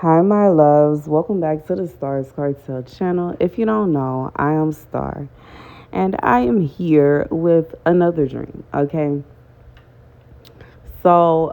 Hi, my loves. Welcome back to the Starscartel channel. If you don't know, I am Star, and I am here with another dream. Okay, so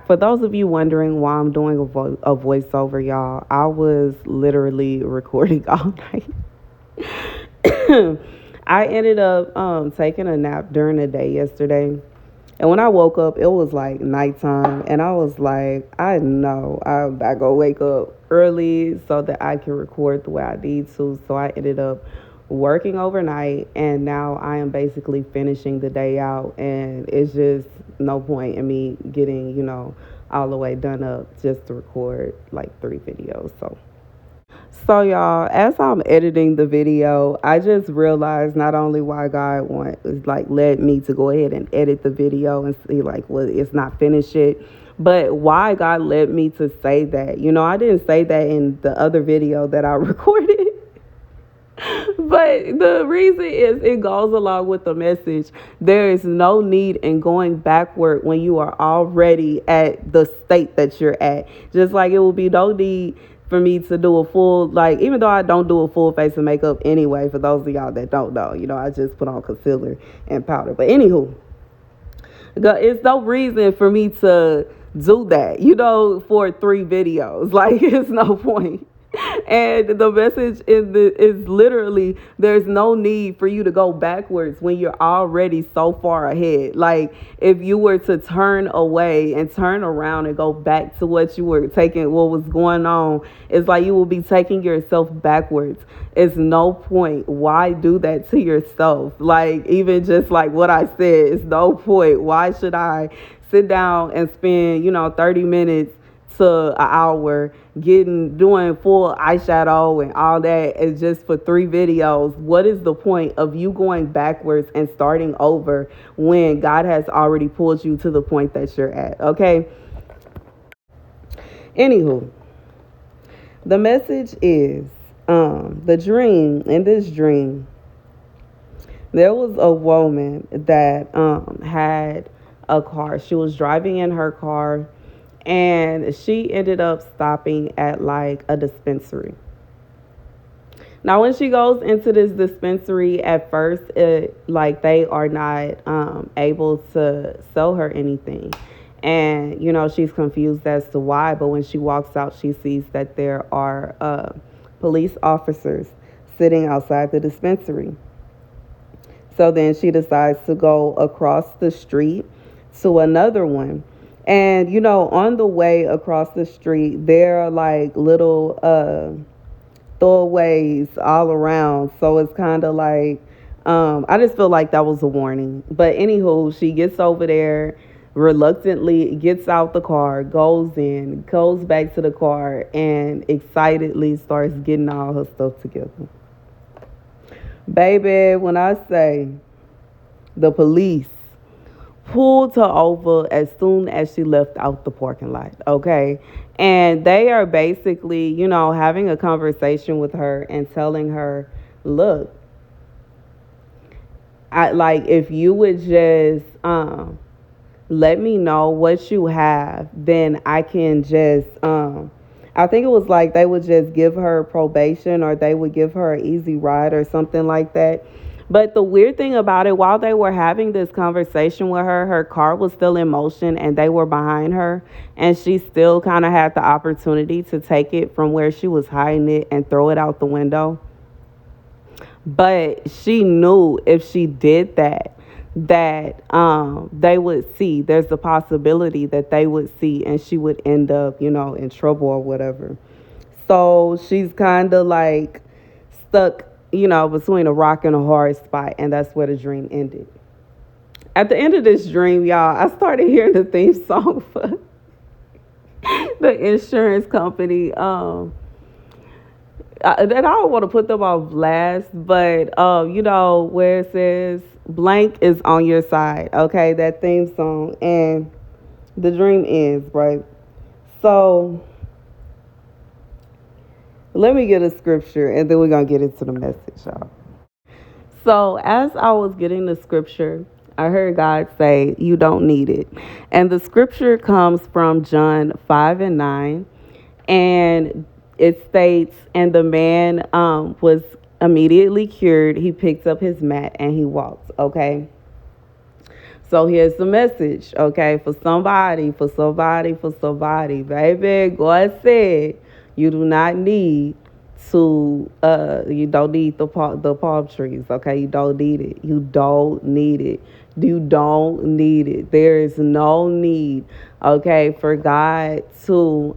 for those of you wondering why I'm doing a voiceover, y'all, I was literally recording all night. I ended up taking a nap during the day yesterday. And when I woke up, it was like nighttime. And I was like, I know I'm not going to wake up early so that I can record the way I need to. So I ended up working overnight. And now I am basically finishing the day out. And it's just no point in me getting, all the way done up just to record like 3 videos. So y'all, as I'm editing the video, I just realized not only why God led me to go ahead and edit the video and see well, it's not finished yet, but why God led me to say that. I didn't say that in the other video that I recorded. But the reason is it goes along with the message. There is no need in going backward when you are already at the state that you're at. Just like it will be no need for me to do a full, even though I don't do a full face of makeup anyway, for those of y'all that don't know, I just put on concealer and powder. But anywho, it's no reason for me to do that, for 3 videos. It's no point. And the message is literally there's no need for you to go backwards when you're already so far ahead. Like if you were to turn away and turn around and go back to what you were taking, what was going on, it's like you will be taking yourself backwards. It's no point. Why do that to yourself? Even just like what I said, it's no point. Why should I sit down and spend 30 minutes to an hour doing full eyeshadow and all that is just for 3 videos? What is the point of you going backwards and starting over when God has already pulled you to the point that you're at? Okay. Anywho, the message is the dream. In this dream, there was a woman that had a car. She was driving in her car, and she ended up stopping at a dispensary. Now, when she goes into this dispensary, at first, they are not able to sell her anything. And, she's confused as to why. But when she walks out, she sees that there are police officers sitting outside the dispensary. So then she decides to go across the street to another one. And, on the way across the street, there are little throwaways all around. So it's kind of I just feel like that was a warning. But anywho, she gets over there, reluctantly gets out the car, goes back to the car, and excitedly starts getting all her stuff together. Baby, when I say the police pulled her over as soon as she left out the parking lot, okay? And they are basically, having a conversation with her and telling her, look, if you would just let me know what you have, then I can just I think it was they would just give her probation, or they would give her an easy ride or something like that. But the weird thing about it, while they were having this conversation with her, her car was still in motion and they were behind her. And she still kind of had the opportunity to take it from where she was hiding it and throw it out the window. But she knew if she did that they would see. There's the possibility that they would see and she would end up, in trouble or whatever. So she's kind of stuck, between a rock and a hard spot. And that's where the dream ended. At the end of this dream, y'all, I started hearing the theme song for the insurance company. And I don't want to put them on blast, but, where it says blank is on your side. Okay, that theme song. And the dream ends, right? So let me get a scripture and then we're going to get into the message, y'all. So as I was getting the scripture, I heard God say, you don't need it. And the scripture comes from John 5:9. And it states, and the man was immediately cured. He picked up his mat and he walked. Okay. So here's the message, okay, for somebody, baby. God said you do not need you don't need the palm trees, okay? You don't need it. You don't need it. You don't need it. There is no need, okay, for God to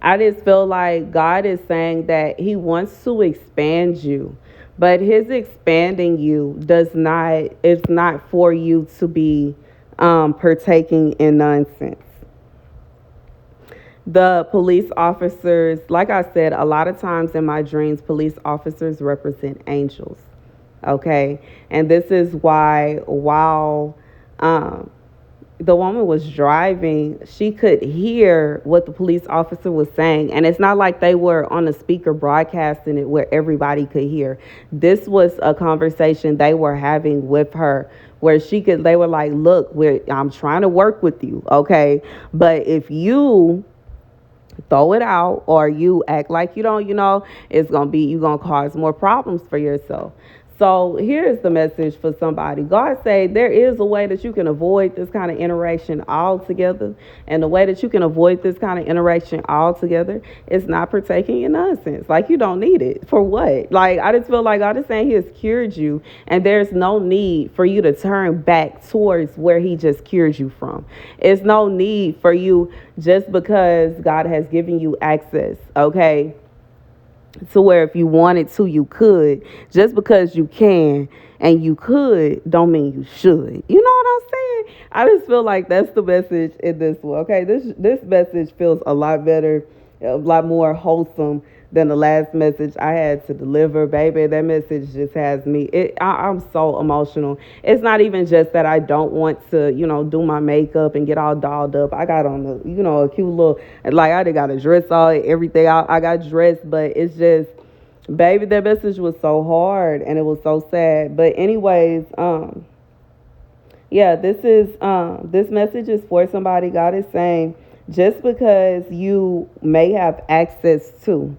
I just feel like God is saying that He wants to expand you, but His expanding you it's not for you to be partaking in nonsense. The police officers, like I said, a lot of times in my dreams, police officers represent angels. Okay. And this is why, while the woman was driving, she could hear what the police officer was saying. And it's not like they were on a speaker broadcasting it where everybody could hear. This was a conversation they were having with her where they were like, look, I'm trying to work with you. Okay. But if you throw it out or you act like you don't, you're going to cause more problems for yourself. So here's the message for somebody. God said there is a way that you can avoid this kind of interaction altogether. And the way that you can avoid this kind of interaction altogether is not partaking in nonsense. Like, you don't need it. For what? Like, I just feel like God is saying He has cured you, and there's no need for you to turn back towards where He just cured you from. It's no need for you, just because God has given you access, okay, to where if you wanted to, you could. Just because you can and you could don't mean you should. You know what I'm saying? I just feel like that's the message in this one. Okay, this message feels a lot better, a lot more wholesome than the last message I had to deliver. Baby, that message just has me. I'm so emotional. It's not even just that I don't want to, do my makeup and get all dolled up. I got on a cute little, like, I done got a dress on, everything. I got dressed, but it's just, baby, that message was so hard and it was so sad. But anyways, yeah, this message is for somebody. God is saying, just because you may have access to,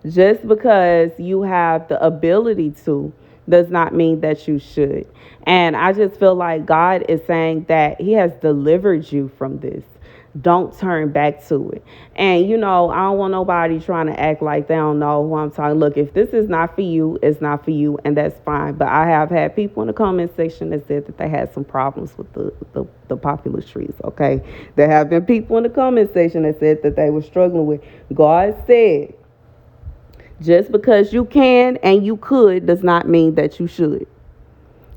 just because you have the ability to, does not mean that you should. And I just feel like God is saying that He has delivered you from this. Don't turn back to it. And, I don't want nobody trying to act like they don't know who I'm talking. Look, if this is not for you, it's not for you, and that's fine. But I have had people in the comment section that said that they had some problems with the popular trees, okay? There have been people in the comment section that said that they were struggling with. God said, just because you can and you could does not mean that you should.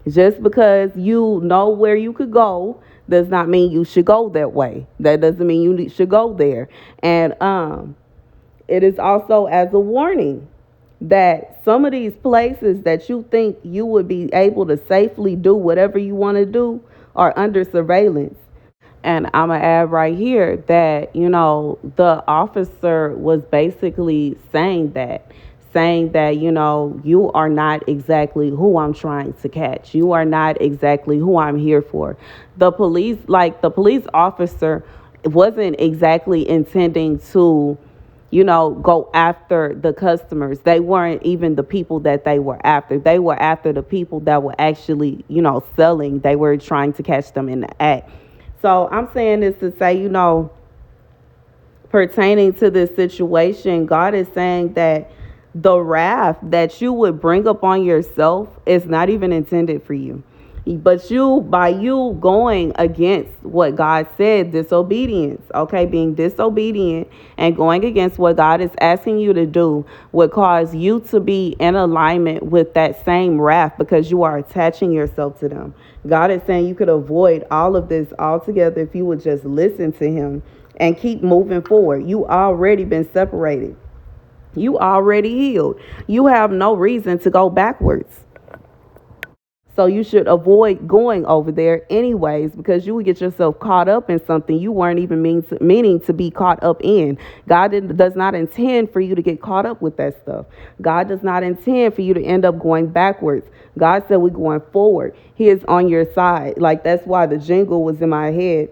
Just because you know where you could go does not mean you should go that way. That doesn't mean you should go there. And it is also as a warning that some of these places that you think you would be able to safely do whatever you want to do are under surveillance. And I'm going to add right here that, the officer was basically saying that, you are not exactly who I'm trying to catch. You are not exactly who I'm here for. The police officer wasn't exactly intending to, go after the customers. They weren't even the people that they were after. They were after the people that were actually, selling. They were trying to catch them in the act. So I'm saying this to say, pertaining to this situation, God is saying that the wrath that you would bring upon yourself is not even intended for you. But by you going against what God said, disobedience, okay, being disobedient and going against what God is asking you to do would cause you to be in alignment with that same wrath because you are attaching yourself to them. God is saying you could avoid all of this altogether if you would just listen to Him and keep moving forward. You already been separated. You already healed. You have no reason to go backwards. So you should avoid going over there anyways, because you would get yourself caught up in something you weren't even meaning to be caught up in. God does not intend for you to get caught up with that stuff. God does not intend for you to end up going backwards. God said we're going forward. He is on your side. Like, that's why the jingle was in my head.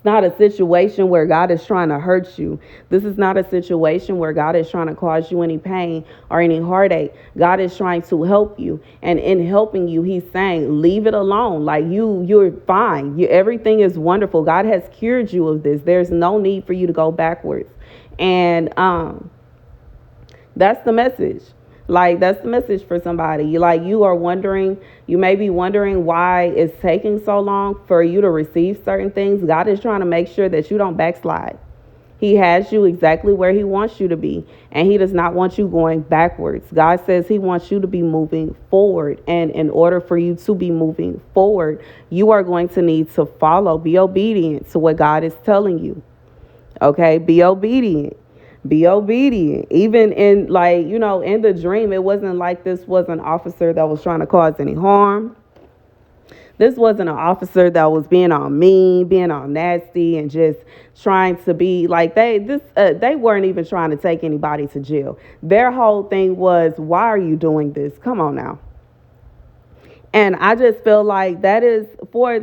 not a situation where God is trying to hurt you. This is not a situation where God is trying to cause you any pain or any heartache. God is trying to help you. And in helping you, he's saying, leave it alone. Like you're fine. Everything is wonderful. God has cured you of this. There's no need for you to go backwards. And that's the message. Like, that's the message for somebody. Like, you may be wondering why it's taking so long for you to receive certain things. God is trying to make sure that you don't backslide. He has you exactly where he wants you to be, and he does not want you going backwards. God says he wants you to be moving forward, and in order for you to be moving forward, you are going to need to be obedient to what God is telling you. Okay, be obedient. Be obedient. Even in, like, in the dream, it wasn't like this was an officer that was trying to cause any harm. This wasn't an officer that was being all mean, being all nasty, and just trying to be like they weren't even trying to take anybody to jail. Their whole thing was, why are you doing this? Come on now. And I just feel like that is for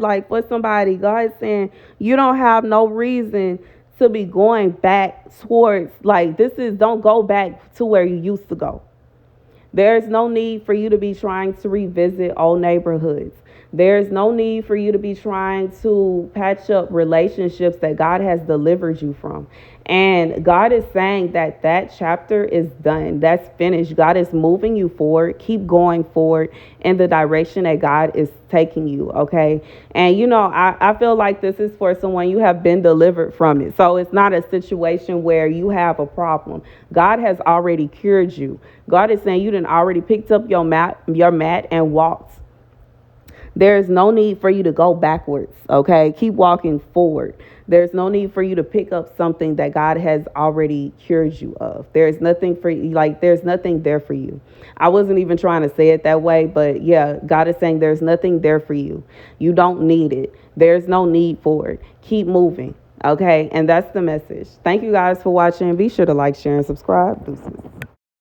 somebody, God's saying you don't have no reason to be going back towards, like, don't go back to where you used to go. There's no need for you to be trying to revisit old neighborhoods. There's no need for you to be trying to patch up relationships that God has delivered you from. And God is saying that chapter is done. That's finished. God is moving you forward. Keep going forward in the direction that God is taking you. Okay. And, I feel like this is for someone, you have been delivered from it. So it's not a situation where you have a problem. God has already cured you. God is saying you done already picked up your mat and walked. There's no need for you to go backwards, okay? Keep walking forward. There's no need for you to pick up something that God has already cured you of. There's nothing for you, there's nothing there for you. I wasn't even trying to say it that way, but yeah, God is saying there's nothing there for you. You don't need it. There's no need for it. Keep moving, okay? And that's the message. Thank you guys for watching. Be sure to like, share, and subscribe. Deuces.